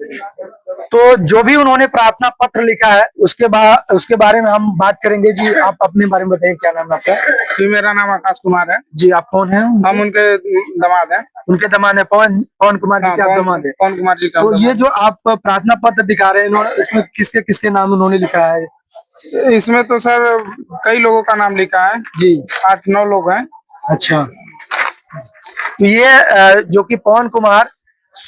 तो जो भी उन्होंने प्रार्थना पत्र लिखा है उसके बारे में हम बात करेंगे। जी आप अपने बारे में बताइए, क्या नाम है आपका? जी मेरा नाम आकाश कुमार है। जी आप कौन है? हम उनके दामाद हैं। उनके दामाद है? पवन कुमार जी के आप दामाद है? पवन कुमार जी का। तो ये जो आप प्रार्थना पत्र दिखा रहे हैं, इसमें किसके किसके नाम उन्होंने लिखा है? इसमें तो सर कई लोगों का नाम लिखा है जी। 8-9 लोग हैं। अच्छा, तो ये जो कि पवन कुमार,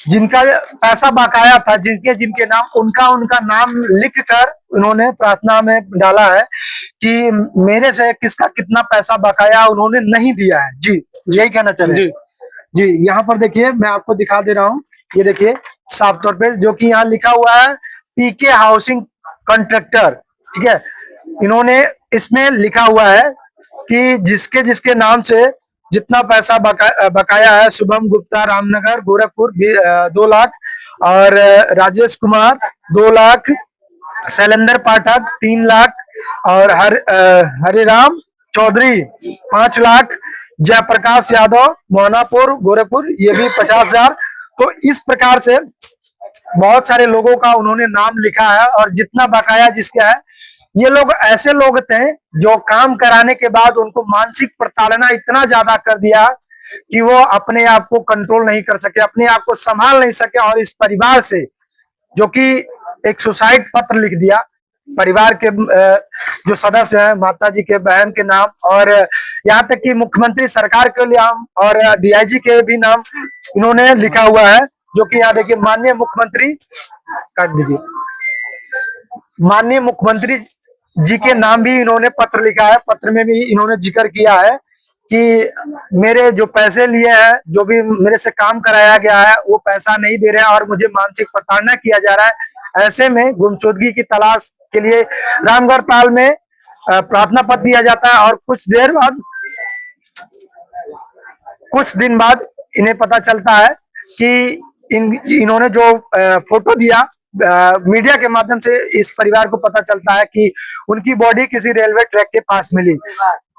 जिनका पैसा बकाया था, जिनके जिनके नाम, उनका नाम लिखकर उन्होंने प्रार्थना में डाला है कि मेरे से किसका कितना पैसा बकाया उन्होंने नहीं दिया है। जी यही कहना चाह रहे हैं? जी यहाँ पर देखिए, मैं आपको दिखा दे रहा हूँ, ये देखिए साफ तौर पे जो कि यहाँ लिखा हुआ है पीके हाउसिंग कॉन्ट्रैक्टर, ठीक है। इन्होंने इसमें लिखा हुआ है कि जिसके जिसके नाम से जितना पैसा बकाया है, शुभम गुप्ता रामनगर गोरखपुर 2 लाख, और राजेश कुमार 2 लाख, शैलेंद्र पाठक 3 लाख, और हरिराम चौधरी 5 लाख, जयप्रकाश यादव मोहनापुर गोरखपुर ये भी 50,000। तो इस प्रकार से बहुत सारे लोगों का उन्होंने नाम लिखा है, और जितना बकाया जिसका है, ये लोग ऐसे लोग थे जो काम कराने के बाद उनको मानसिक प्रताड़ना इतना ज्यादा कर दिया कि वो अपने आप को कंट्रोल नहीं कर सके, अपने आप को संभाल नहीं सके, और इस परिवार से जो कि एक सुसाइड पत्र लिख दिया, परिवार के जो सदस्य हैं, माता जी के, बहन के नाम, और यहाँ तक कि मुख्यमंत्री सरकार के नाम और डीआईजी के भी नाम इन्होंने लिखा हुआ है। जो कि यहाँ देखिए, माननीय मुख्यमंत्री, काट दीजिए, माननीय मुख्यमंत्री जी के नाम भी इन्होंने पत्र लिखा है। पत्र में भी इन्होंने जिक्र किया है कि मेरे जो पैसे लिए हैं, जो भी मेरे से काम कराया गया है, वो पैसा नहीं दे रहे हैं और मुझे मानसिक प्रताड़ना किया जा रहा है। ऐसे में गुमशुदगी की तलाश के लिए रामगढ़ ताल में प्रार्थना पत्र दिया जाता है, और कुछ दिन बाद इन्हें पता चलता है कि इन्होंने जो फोटो दिया, मीडिया के माध्यम से इस परिवार को पता चलता है कि उनकी बॉडी किसी रेलवे ट्रैक के पास मिली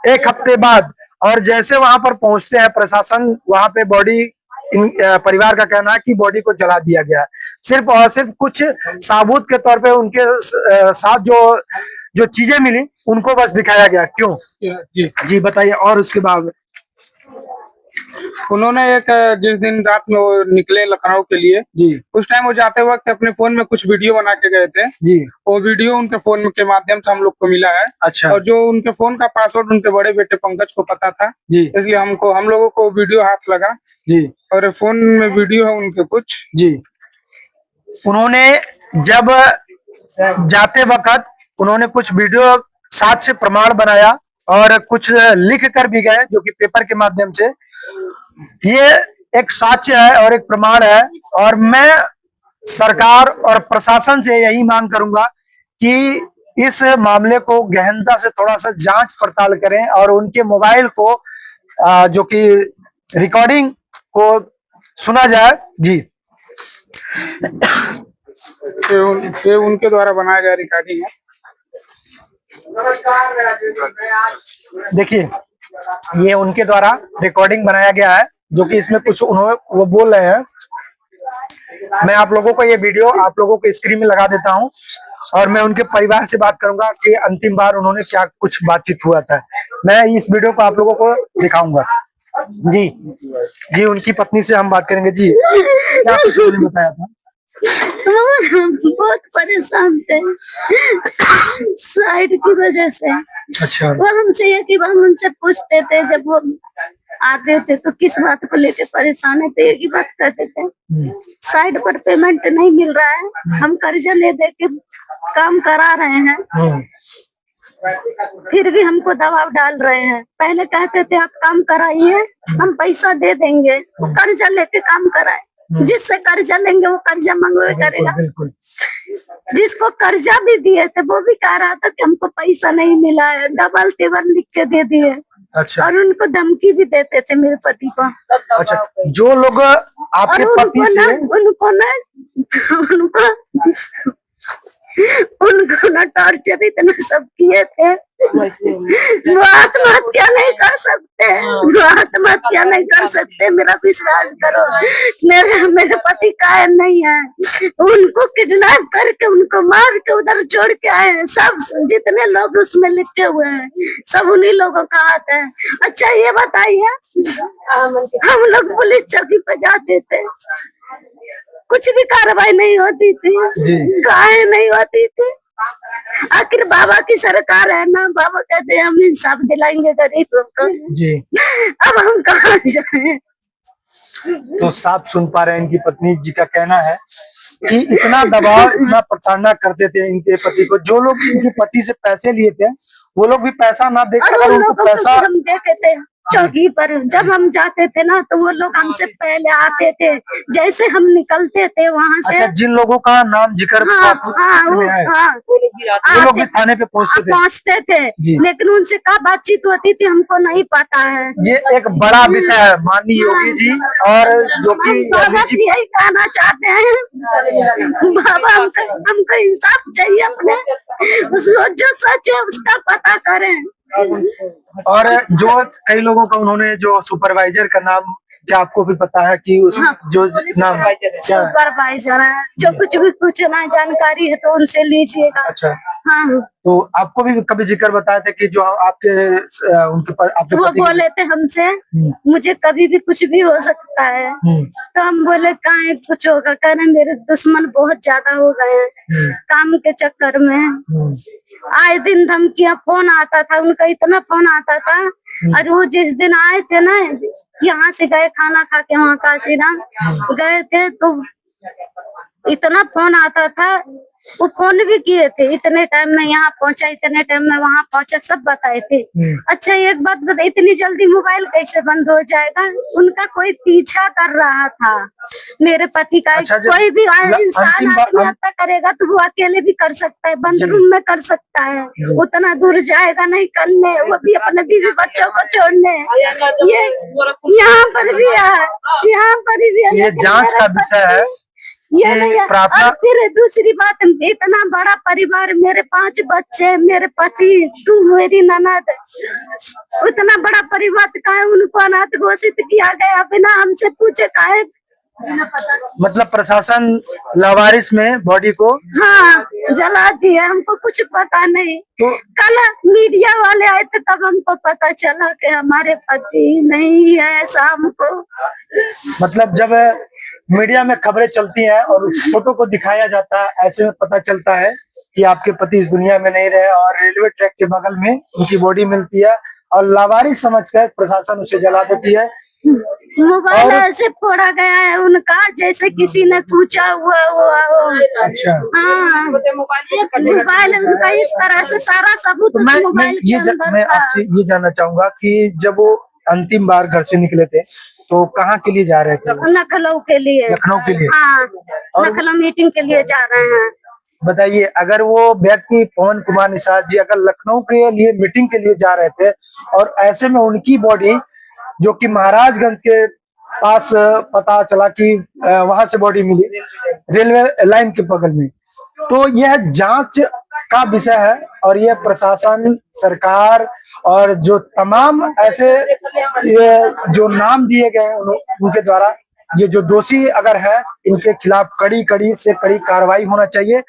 1 हफ्ते बाद। और जैसे वहां पर पहुंचते हैं प्रशासन, वहां पे बॉडी, परिवार का कहना है कि बॉडी को जला दिया गया, सिर्फ और सिर्फ कुछ साबुत के तौर पे उनके साथ जो चीजें मिली उनको बस दिखाया गया। क्यों? जी बताइए। और उसके बाद उन्होंने जिस दिन रात में वो निकले लखनऊ के लिए जी, उस टाइम वो जाते वक्त अपने फोन में कुछ वीडियो बना के गए थे जी। वो वीडियो उनके फोन के माध्यम से हम लोग को मिला है। अच्छा। और जो उनके फोन का पासवर्ड उनके बड़े बेटे पंकज को पता था जी, इसलिए हम लोगों को वीडियो हाथ लगा जी, और फोन में वीडियो है उनके कुछ। जी, उन्होंने जब जाते वक्त उन्होंने कुछ वीडियो साक्ष्य प्रमाण बनाया और कुछ लिख कर भी गए, जो कि पेपर के माध्यम से। ये एक साक्ष्य है और एक प्रमाण है, और मैं सरकार और प्रशासन से यही मांग करूंगा कि इस मामले को गहनता से थोड़ा सा जांच पड़ताल करें, और उनके मोबाइल को जो कि रिकॉर्डिंग को सुना जाए। जी, ये उनके द्वारा बनाया गया रिकॉर्डिंग है। देखिए, ये उनके द्वारा रिकॉर्डिंग बनाया गया है, जो कि इसमें कुछ उन्होंने वो बोल रहे हैं। मैं आप लोगों को ये वीडियो आप लोगों को स्क्रीन में लगा देता हूं, और मैं उनके परिवार से बात करूंगा कि अंतिम बार उन्होंने क्या कुछ बातचीत हुआ था। मैं इस वीडियो को आप लोगों को दिखाऊंगा। जी जी, उनकी पत्नी से हम बात करेंगे। जी, क्या कुछ उन्होंने बताया था? बहुत परेशान थे साइड की वजह से। अच्छा। वो हमसे ये कि हम उनसे पूछते थे, जब वो आते थे तो किस बात को लेकर परेशान है, तो एक ही बात कहते थे, साइड पर पेमेंट नहीं मिल रहा है, हम कर्जा ले दे के काम करा रहे हैं, फिर भी हमको दबाव डाल रहे हैं। पहले कहते थे आप काम कराइए, हम पैसा दे देंगे, कर्जा लेके काम कराए। जिससे कर्जा लेंगे वो कर्जा मंगवे करेगा। जिसको कर्जा भी दिए थे वो भी कह रहा था कि हमको पैसा नहीं मिला है, डबल टेबल लिख के दे दिए। अच्छा। और उनको धमकी भी देते थे मेरे पति को। अच्छा, जो लोग आपके पति से उनको उनको ना टॉर्चर इतना सब किए थे, वो आत्महत्या नहीं कर सकते, वो आत्महत्या नहीं कर सकते, मेरा विश्वास करो। मेरे पति कायल नहीं है, उनको किडनैप करके उनको मार के उधर छोड़ के आए हैं। सब जितने लोग उसमें लिखे हुए हैं सब उन्हीं लोगों का हाथ है। अच्छा ये बताइए, हम लोग पुलिस चौकी पे जाते थे, कुछ भी कार्रवाई नहीं होती थी, गाय नहीं होती थी। आखिर बाबा की सरकार है ना, बाबा कहते हैं हम इंसाफ दिलाएंगे गरीबों को। जी। अब हम कहाँ जाएं? तो साफ सुन पा रहे हैं, इनकी पत्नी जी का कहना है कि इतना दबाव, इतना प्रताड़ना करते थे इनके पति को। जो लोग इनके पति से पैसे लिए थे वो लोग भी पैसा ना देकर और उन उनको लोगों पैसा को हम देते थे चौकी पर। जब हम जाते थे ना तो वो लोग हमसे पहले आते थे, जैसे हम निकलते थे वहाँ से। अच्छा, जिन लोगों का नाम जिक्र हाँ, में है वो वो लोग भी थाने पे पहुंचते थे, जी। लेकिन उनसे क्या बातचीत होती थी हमको नहीं पता है। ये एक बड़ा विषय है माननीय योगी जी, और जो कि बाबा से यही कहना चाहते हैं, बाबा हमको इंसाफ चाहिए, अपने जो सच है उसका पता करें। और जो कई लोगों का उन्होंने, जो सुपरवाइजर का नाम क्या आपको भी पता है कि उस जो नाम सुपरवाइजर है, जो कुछ भी पूछना जानकारी है तो उनसे लीजिएगा। अच्छा, हाँ, तो आपको भी कभी जिक्र बताया था कि जो आपके आपके वो बोले थे हमसे मुझे कभी भी कुछ भी हो सकता है। तो हम बोले कहाँ कुछ होगा, कह रहे मेरे दुश्मन बहुत ज्यादा हो गए हैं काम के चक्कर में। आए दिन धमकियां, फोन आता था उनका, इतना फोन आता था। और वो जिस दिन आए थे ना, यहाँ से गए खाना खा के, वहाँ काशीराम गए थे, तो इतना फोन आता था। वो फोन भी किए थे, इतने टाइम में यहाँ पहुंचा, इतने टाइम में वहाँ पहुंचा, सब बताए थे। अच्छा एक बात बता, इतनी जल्दी मोबाइल कैसे बंद हो जाएगा? उनका कोई पीछा कर रहा था मेरे पति का। अच्छा, कोई भी इंसान आत्महत्या करेगा तो वो अकेले भी कर सकता है, बंद रूम में कर सकता है, उतना दूर जाएगा नहीं करने, वो भी अपने बीवी बच्चों को छोड़ने। ये यहाँ पर भी है, यहाँ पर भी है, ये जांच का विषय है। ये नहीं है। और फिर दूसरी बात, इतना बड़ा परिवार, मेरे 5 बच्चे, मेरे पति, तू मेरी ननद, उतना बड़ा परिवार का है, उनको अनाथ घोषित किया गया बिना हमसे पूछे काहे? मतलब प्रशासन लावारिस में बॉडी को जला दिया, हमको कुछ पता नहीं। तो कल मीडिया वाले आए थे तब हमको पता चला कि हमारे पति नहीं है। शाम को मतलब जब मीडिया में खबरें चलती हैं और उस फोटो को दिखाया जाता है, ऐसे में पता चलता है कि आपके पति इस दुनिया में नहीं रहे, और रेलवे ट्रैक के बगल में उनकी बॉडी मिलती है और लावारिस समझकर प्रशासन उसे जला देती है। मोबाइल ऐसे फोड़ा गया है उनका जैसे किसी ने पूछा हुआ हो। अच्छा, हाँ, मोबाइल उनका इस तरह से सारा सबूत मोबाइल के अंदर था। मैं आपसे ये जानना चाहूंगा कि जब वो अंतिम बार घर से निकले थे तो कहाँ के लिए जा रहे थे? लखनऊ के लिए। लखनऊ के लिए? हाँ, लखनऊ मीटिंग के लिए जा रहे हैं। बताइए, अगर वो व्यक्ति पवन कुमार निषाद जी अगर लखनऊ के लिए मीटिंग के लिए जा रहे थे और ऐसे में उनकी बॉडी, जो कि महाराजगंज के पास पता चला कि वहां से बॉडी मिली रेलवे लाइन के बगल में, तो यह जांच का विषय है। और यह प्रशासन, सरकार और जो तमाम ऐसे ये जो नाम दिए गए हैं उनके द्वारा, ये जो दोषी अगर है इनके खिलाफ कड़ी से कड़ी कार्रवाई होना चाहिए।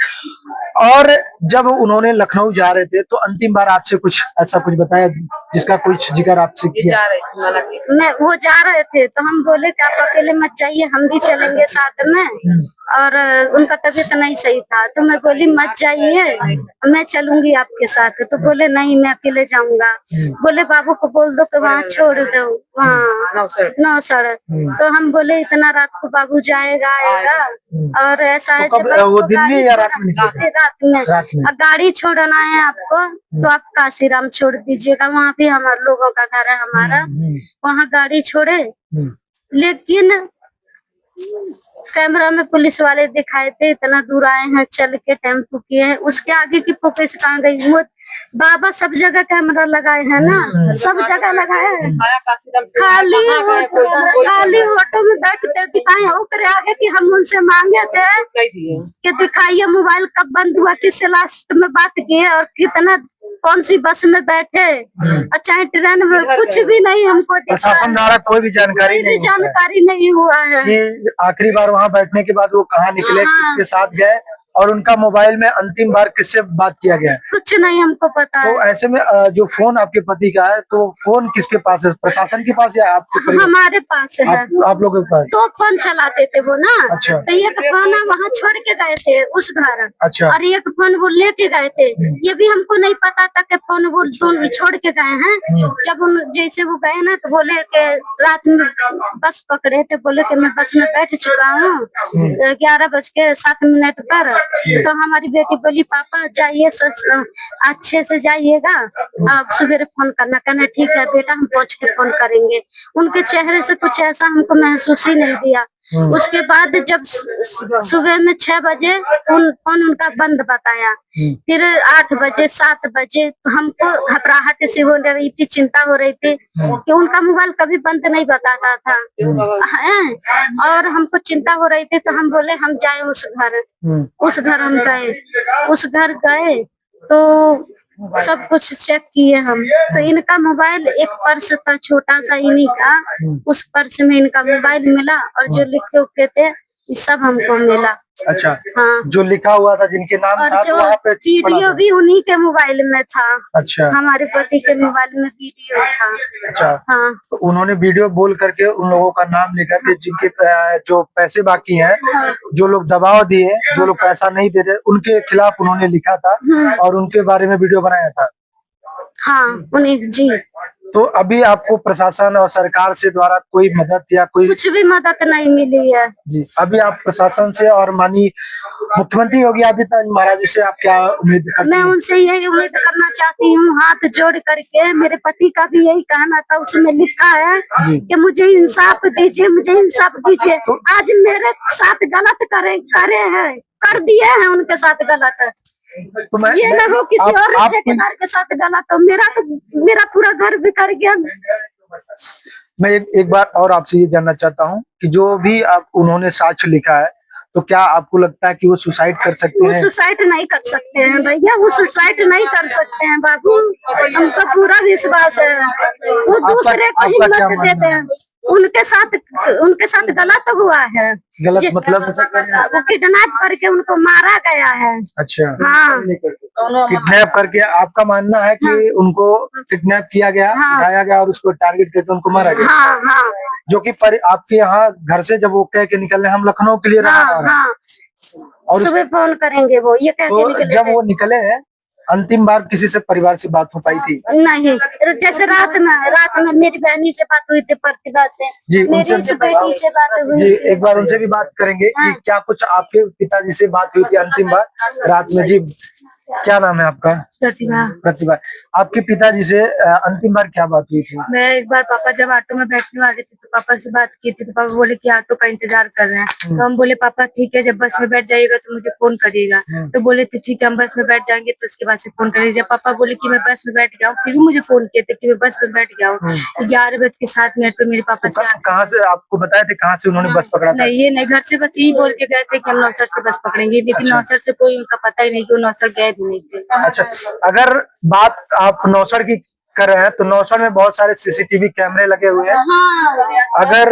और जब उन्होंने लखनऊ जा रहे थे तो अंतिम बार आपसे कुछ ऐसा कुछ बताया जिसका कुछ जिक्र आपसे किया? मैं वो जा रहे थे तो हम बोले कि आप अकेले मत जाइए, हम भी चलेंगे साथ में। और उनका तबीयत नहीं सही था तो मैं बोली मत जाइए, मैं चलूंगी आपके साथ। तो बोले नहीं मैं अकेले जाऊंगा। बोले बाबू को बोल दो कि वहाँ छोड़ दो, वहाँ नौसर। तो हम बोले इतना रात को बाबू जाएगा आएगा, और ऐसा है वो दिन में या रात में? रात में। गाड़ी छोड़ना है आपको तो आप काशीराम छोड़ दीजिएगा, वहाँ भी हमारे लोगों का घर है हमारा, वहाँ गाड़ी छोड़े। लेकिन कैमरा में पुलिस वाले दिखाए थे, इतना दूर आए हैं, चल के टेम्पो किए हैं, उसके आगे की फोकस कहाँ गई? वो बाबा सब जगह कैमरा लगाए हैं ना, सब जगह लगाए हैं। खाली ऑटो में बैठते दिखाए, ओकरे आगे की हम उनसे मांगे थे कि दिखाइए मोबाइल कब बंद हुआ, किससे लास्ट में बात किए और कितना कौन सी बस में बैठे, और चाहे ट्रेन में, कुछ भी नहीं हमको प्रशासन द्वारा कोई भी जानकारी नहीं होता है जानकारी नहीं हुआ है कि आखिरी बार वहाँ बैठने के बाद वो कहाँ निकले, किसके साथ गए और उनका मोबाइल में अंतिम बार किससे बात किया गया। कुछ नहीं हमको पता है। तो ऐसे में जो फोन आपके पति का है, तो फोन किसके पास है? प्रशासन के पास या आपके परिवार? हमारे पास है। आप लोगों के पास? तो फोन चलाते थे वो ना। अच्छा। तो एक फोन वहाँ छोड़ के गए थे उस घर। अच्छा। और एक फोन वो लेके गए थे, ये भी हमको नहीं पता था कि फोन वो छोड़ के गए हैं। जब उन जैसे वो गए ना, तो बोले कि रात में बस पकड़े थे, बोले कि मैं बस में बैठ चुका हूँ 11:07 पर। तो हमारी बेटी बोली पापा जाइए, अच्छे से जाइएगा, आप सवेरे फोन करना। कहना ठीक है बेटा, हम पहुंच के फोन करेंगे। उनके चेहरे से कुछ ऐसा हमको महसूस ही नहीं दिया। उसके बाद जब सुबह में 6 बजे फोन उनका बंद बताया, फिर 8 बजे 7 बजे तो हमको घबराहट से हो रही थी, चिंता हो रही थी कि उनका मोबाइल कभी बंद नहीं बताता था और हमको चिंता हो रही थी। तो हम बोले हम जाए उस घर हम गए, उस घर गए तो सब कुछ चेक किए हम। तो इनका मोबाइल एक पर्स था छोटा सा इन्हीं का, उस पर्स में इनका मोबाइल मिला और जो लिखे उखे थे ये सब हमको मिला। अच्छा। हाँ। जो लिखा हुआ था जिनके नाम और था, जो तो वहाँ पे वीडियो भी उन्हीं के मोबाइल में था। अच्छा। हमारे पति के मोबाइल में वीडियो था। अच्छा। हाँ। तो उन्होंने वीडियो बोल करके उन लोगों का नाम लेकर के, जिनके जो पैसे बाकी हैं, जो लोग दबाव दिए, जो लोग पैसा नहीं दे रहे, उनके खिलाफ उन्होंने लिखा था और उनके बारे में वीडियो बनाया था। हाँ उन्हीं जी। तो अभी आपको प्रशासन और सरकार से द्वारा कोई मदद या कोई कुछ भी मदद नहीं मिली है जी? अभी आप प्रशासन से और माननीय मुख्यमंत्री योगी आदित्यनाथ महाराज जी से आप क्या उम्मीद करती मैं हैं? उनसे यही उम्मीद करना चाहती हूँ, हाथ जोड़ करके। मेरे पति का भी यही कहना था, उसमें लिखा है कि मुझे इंसाफ दीजिए, मुझे इंसाफ दीजिए। आज मेरे साथ गलत करे हैं, कर दिए हैं उनके साथ गलत। तो मैं ये ना हो किसी और ठेकेदार के साथ गलत हो। मेरा पूरा घर बिखर गया। मैं एक बार और आपसे ये जानना चाहता हूँ कि जो भी आप उन्होंने साक्ष्य लिखा है, तो क्या आपको लगता है कि वो सुसाइड कर सकते वो हैं? सुसाइड नहीं कर सकते हैं भैया, वो सुसाइड नहीं कर सकते हैं बाबू, हमको पूरा विश्वास है। वो दूसरे को हिम्मत देते हैं। उनके साथ गलत हुआ है। गलत मतलब? वो किडनैप करके उनको मारा गया है। अच्छा। हाँ। किडनैप करके आपका मानना है कि उनको किडनैप किया गया, उठाया गया और उसको टारगेट करके उनको मारा गया? हाँ हाँ। जो कि आपके यहाँ घर से जब वो कह के निकले हम लखनऊ के लिए हाँ। और सुबह फोन करेंगे वो, ये कह के निकले। जब वो निकले हैं, अंतिम बार किसी से परिवार से बात हो पाई थी? नहीं, जैसे रात में मेरी बहनी से बात हुई थी, प्रतिभा से जी, मेरी बेटी से बात हुई जी। एक बार उनसे भी बात करेंगे कि क्या कुछ आपके पिताजी से बात हुई थी अंतिम बार रात में? जी, क्या नाम है आपका? प्रतिभा। आपके पिताजी से अंतिम बार क्या बात हुई थी? मैं एक बार पापा जब ऑटो में बैठने वाले थे तो पापा से बात की थी, तो पापा बोले कि ऑटो का इंतजार कर रहे हैं। तो हम बोले पापा ठीक है, जब बस में बैठ जाइएगा तो मुझे फोन करिएगा। तो बोले थे ठीक है, हम बस में बैठ जाएंगे तो उसके बाद से फोन करिए। जब पापा बोले कि मैं बस में बैठ गया हूँ, फिर भी मुझे फोन किए थे कि मैं बस में बैठ गया हूँ। 11:07 पे मेरे पापा से कहाँ से आपको बताया थे, कहाँ से उन्होंने बस पकड़ा था? नहीं, ये नहीं, घर से बस यही बोल के गए थे कि हम नौसर से बस पकड़ेंगे, लेकिन नौसर से कोई उनका पता ही नहीं कि वो नौसर गए भी नहीं थे। अच्छा, अगर बात आप नौसर की कर रहे हैं तो नौसर में बहुत सारे सीसीटीवी कैमरे लगे हुए हैं। हाँ। अगर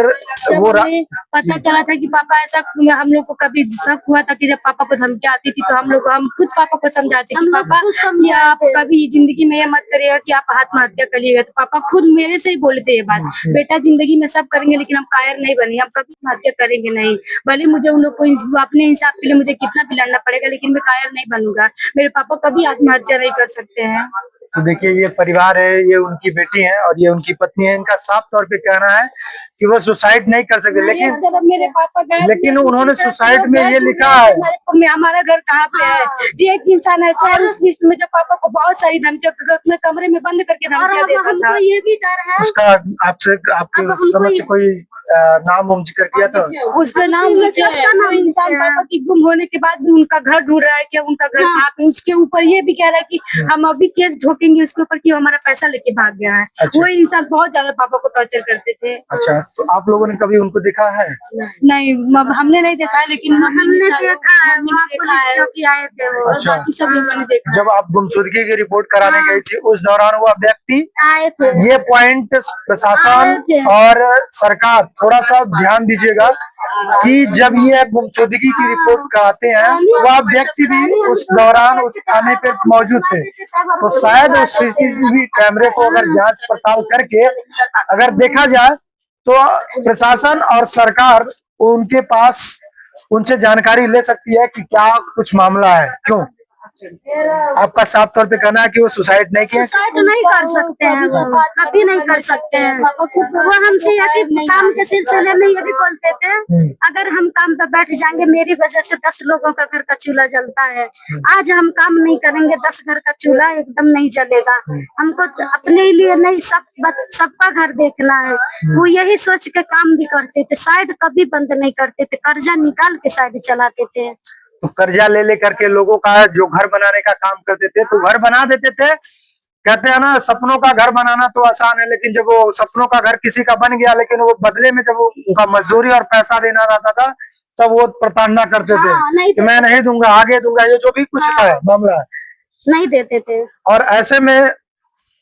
वो पता चला था कि पापा ऐसा, हम लोग को कभी शक हुआ था कि जब पापा को धमकी आती थी तो हम खुद पापा को समझाते कि पापा आप कभी जिंदगी में ये मत करिएगा कि आप आत्महत्या करिएगा। तो पापा खुद मेरे से ही बोलते ये बात, बेटा जिंदगी में सब करेंगे लेकिन हम कायर नहीं बनेंगे, हम कभी आत्महत्या करेंगे नहीं। भले मुझे उन लोग को अपने हिसाब के लिए मुझे कितना भी लड़ना पड़ेगा, लेकिन मैं कायर नहीं बनूंगा। मेरे पापा कभी आत्महत्या नहीं कर सकते हैं। तो देखिए, ये परिवार है, ये उनकी बेटी है और ये उनकी पत्नी है। इनका साफ तौर पे कहना है कि वो सुसाइड नहीं कर सकते, लेकिन मेरे पापा गए, लेकिन उन्होंने सुसाइड में ये लिखा है। हमारा घर कहाँ पे है, ये एक इंसान ऐसा है उस लिस्ट में जो पापा को बहुत सारी धमकियां अपने कमरे में बंद करके धमकियां देता था। ये भी डर है उसका आपसे आपके समझ से कोई नाम उम जिक्र किया था? उस पे नाम इंसान पापा की गुम होने के बाद भी उनका घर ढूंढ रहा है कि उनका घर कहाँ पे। उसके ऊपर ये भी कह रहा है कि हम अभी केस ठोकेंगे उसके ऊपर कि हमारा पैसा लेके भाग गया है। अच्छा। वो इंसान बहुत ज्यादा पापा को टॉर्चर करते थे। अच्छा, तो आप लोगों ने कभी उनको देखा है? नहीं, हमने नहीं देखा है, लेकिन हमने देखा है, वहाँ पुलिस चौकी आए थे वो, और अच्छा। बाकी सब लोगों ने देखा। जब आप गुमशुदगी की रिपोर्ट कराने गई थी उस दौरान वो व्यक्ति आए थे, ये पॉइंट प्रशासन और सरकार थोड़ा सा ध्यान दीजिएगा कि जब ये गुमशुदगी की रिपोर्ट कराते हैं वह व्यक्ति भी उस दौरान उस थाने पे मौजूद थे, तो शायद उस सीसीटीवी कैमरे को अगर जांच पड़ताल करके अगर देखा जाए तो प्रशासन और सरकार उनके पास उनसे जानकारी ले सकती है कि क्या कुछ मामला है। क्यों आपका साफ तौर पे कहना है कि वो सुसाइड नहीं किया? सुसाइड नहीं कर सकते हैं, वो कभी नहीं कर सकते हैं। वो हमसे यदि काम के सिलसिले में ये भी बोलते थे, अगर हम काम पे बैठ जाएंगे मेरी वजह से 10 लोगों का घर का चूल्हा जलता है, आज हम काम नहीं करेंगे 10 घर का चूल्हा एकदम नहीं जलेगा। हमको अपने लिए नहीं सबका घर देखना है। वो यही सोच के काम भी करते थे, साइड कभी बंद नहीं करते थे, कर्जा निकाल के साइड चलाते थे। तो कर्जा ले करके लोगों का जो घर बनाने का काम करते थे तो घर बना देते थे। कहते हैं ना, सपनों का घर बनाना तो आसान है, लेकिन जब वो सपनों का घर किसी का बन गया लेकिन वो बदले में जब उनका मजदूरी और पैसा देना रहता था तब वो प्रताड़ना करते थे कि मैं नहीं दूंगा, आगे दूंगा, ये जो भी कुछ है मामला है, नहीं देते थे। और ऐसे में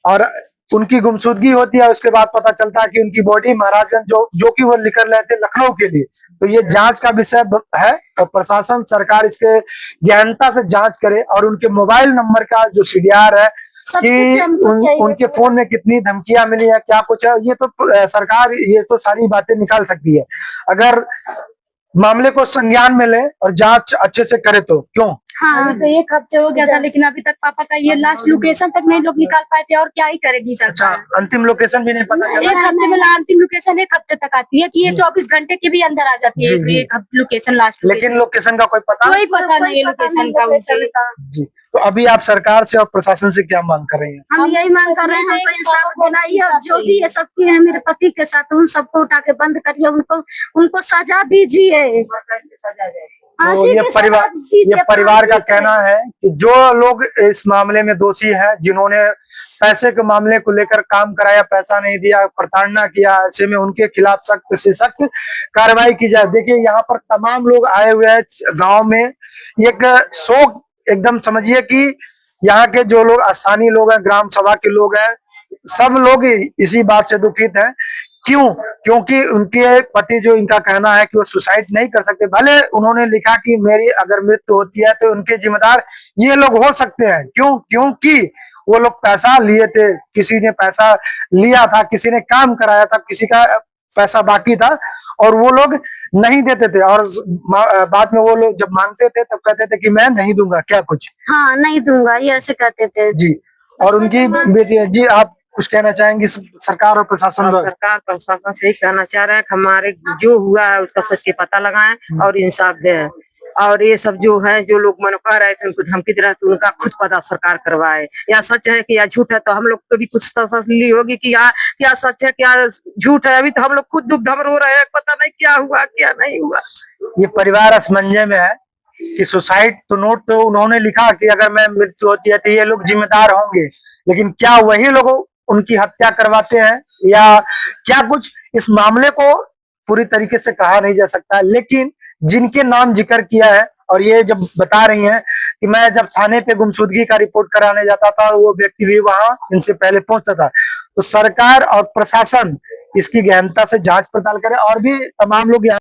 और उनकी गुमशुदगी होती है। उसके बाद पता चलता है कि उनकी बॉडी महाराजगंज जो कि वो लेकर रहे थे लखनऊ के लिए, तो ये जांच का विषय है और प्रशासन सरकार इसके गहनता से जांच करे और उनके मोबाइल नंबर का जो सीडीआर है कि उनके फोन में कितनी धमकियां मिली है, क्या कुछ है, ये तो सरकार ये तो सारी बातें निकाल सकती है अगर मामले को संज्ञान में ले और जांच अच्छे से करे तो। क्यों? हाँ, अभी तो 1 हफ्ते हो गया था, लेकिन अभी तक पापा का ये लास्ट लोकेशन तक नहीं लोग निकाल पाए थे, और क्या ही करेगी सरकार। अच्छा, अंतिम लोकेशन भी नहीं पता चला? 1 हफ्ते में अंतिम लोकेशन 1 हफ्ते तक आती है कि ये 24 घंटे के भी अंदर आ जाती है एक लोकेशन लास्ट। लेकिन लोकेशन का कोई पता नहीं है लोकेशन का। जी, तो अभी आप सरकार से और प्रशासन से क्या मांग कर रही हैं? हम यही मांग कर रहे हैं, हमको इंसाफ दिलाइए और जो भी ये सबकी है मेरे पति के साथ उन सबको उठा के बंद करिए, उनको सजा दीजिए। तो ये परिवार का कहना है कि जो लोग इस मामले में दोषी हैं, जिन्होंने पैसे के मामले को लेकर काम कराया, पैसा नहीं दिया, प्रताड़ना किया, ऐसे में उनके खिलाफ सख्त से सख्त कार्रवाई की जाए। देखिए यहाँ पर तमाम लोग आए हुए हैं गांव में, एक शोक एकदम समझिए कि यहाँ के जो लोग स्थानीय लोग हैं, ग्राम सभा के लोग हैं, सब लोग इसी बात से दुखित हैं। क्यों? क्योंकि उनके पति जो इनका कहना है कि वो सुसाइड नहीं कर सकते, भले उन्होंने लिखा कि मेरी अगर मृत्यु होती है तो उनके जिम्मेदार ये लोग हो सकते हैं। क्यों? क्योंकि वो लोग पैसा लिए थे, किसी ने पैसा लिया था, किसी ने काम कराया था, किसी का पैसा बाकी था और वो लोग नहीं देते थे, और बाद में वो लोग जब मांगते थे तब कहते थे कि मैं नहीं दूंगा, क्या कुछ हाँ नहीं दूंगा, ये ऐसे कहते थे जी। और उनकी बेटी जी, आप कुछ कहना चाहेंगे सरकार और प्रशासन? सरकार प्रशासन से ही कहना चाह रहे हैं कि हमारे जो हुआ है उसका सच के पता लगाएं और इंसाफ दें, और ये सब जो है जो लोग मन कह रहे थे उनको धमकी दे रहे थे उनका खुद पता सरकार करवाए, या सच है कि या झूठ है। तो हम लोग को भी कुछ तसल्ली होगी कि क्या सच है क्या झूठ है। अभी तो हम लोग खुद दुखधमर हो रहे हैं, पता नहीं क्या हुआ क्या नहीं हुआ। ये परिवार असमंजस में है कि सुसाइड तो नोट तो उन्होंने लिखा कि अगर मैं मृत्यु होती है तो ये लोग जिम्मेदार होंगे, लेकिन क्या वही लोग उनकी हत्या करवाते हैं या क्या कुछ, इस मामले को पूरी तरीके से कहा नहीं जा सकता। लेकिन जिनके नाम जिक्र किया है और ये जब बता रही हैं कि मैं जब थाने पे गुमशुदगी का रिपोर्ट कराने जाता था वो व्यक्ति भी वहां इनसे पहले पहुंचता था, तो सरकार और प्रशासन इसकी गहनता से जांच पड़ताल करे और भी तमाम लोग यहाँ